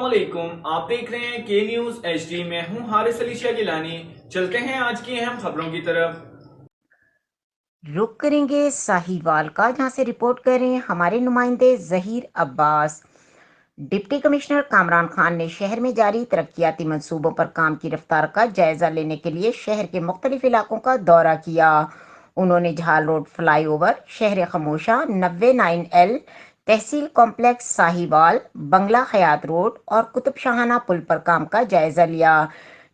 علیکم، آپ دیکھ رہے ہیں کے نیوز ایچ ڈی میں ہوں حارث علی شاہ گیلانی۔ چلتے ہیں آج کی اہم خبروں کی طرف۔ رخ کریں گے ساہیوال کا، جہاں سے رپورٹ کر رہے ہیں ہمارے نمائندے ظہیر عباس۔ ڈپٹی کمشنر کامران خان نے شہر میں جاری ترقیاتی منصوبوں پر کام کی رفتار کا جائزہ لینے کے لیے شہر کے مختلف علاقوں کا دورہ کیا۔ انہوں نے جھال روڈ فلائی اوور، شہر خموشہ 99L، تحصیل کمپلیکس ساہیوال، بنگلہ حیات روڈ اور قطب شاہانہ پل پر کام کا جائزہ لیا۔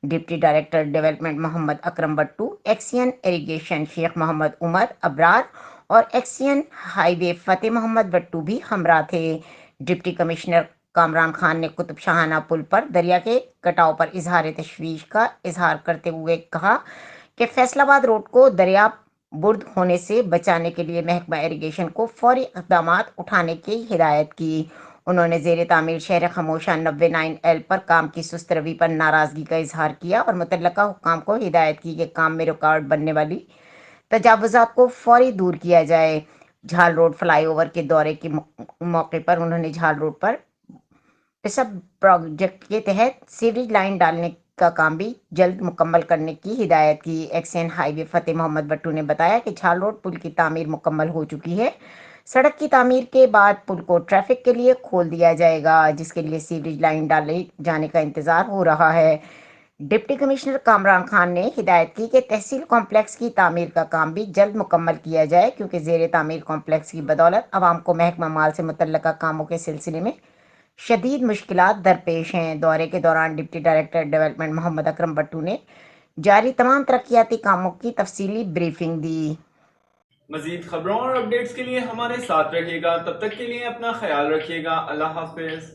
ڈپٹی ڈائریکٹر ڈیولپمنٹ محمد اکرم بٹو، ایکسین اریگیشن شیخ محمد عمر ابرار اور ایکسین ہائی وے فتح محمد بٹو بھی ہمراہ تھے۔ ڈپٹی کمشنر کامران خان نے قطب شاہانہ پل پر دریا کے کٹاؤ پر اظہار تشویش کا اظہار کرتے ہوئے کہا کہ فیصل آباد روڈ کو دریا برد ہونے سے بچانے کے لیے محکمہ اریگیشن کو فوری اقدامات اٹھانے کی ہدایت کی۔ انہوں نے زیر تعمیر شہر خموشہ 99L پر کام کی سست روی پر ناراضگی کا اظہار کیا اور متعلقہ حکام کو ہدایت کی کہ کام میں رکاوٹ بننے والی تجاوزات کو فوری دور کیا جائے۔ جھال روڈ فلائی اوور کے دورے کے موقع پر انہوں نے جھال روڈ پر پسب پروجیکٹ کے تحت سیوریج لائن ڈالنے کا کام بھی جلد مکمل کرنے کی ہدایت کی۔ ایکسین ہائی وے فتح محمد بٹو نے بتایا کہ جھال روڈ پل کی تعمیر مکمل ہو چکی ہے۔ سڑک کی تعمیر کے بعد پل کو ٹریفک کے لیے کھول دیا جائے گا، جس کے لیے سیوریج لائن ڈالے جانے کا انتظار ہو رہا ہے۔ ڈپٹی کمشنر کامران خان نے ہدایت کی کہ تحصیل کمپلیکس کی تعمیر کا کام بھی جلد مکمل کیا جائے، کیونکہ زیر تعمیر کمپلیکس کی بدولت عوام کو محکمہ مال سے متعلقہ کاموں کے سلسلے میں شدید مشکلات درپیش ہیں۔ دورے کے دوران ڈپٹی ڈائریکٹر ڈیولپمنٹ محمد اکرم بٹو نے جاری تمام ترقیاتی کاموں کی تفصیلی بریفنگ دی۔ مزید خبروں اور اپڈیٹس کے لیے ہمارے ساتھ رہیے گا، تب تک کے لیے اپنا خیال رکھیے گا۔ اللہ حافظ۔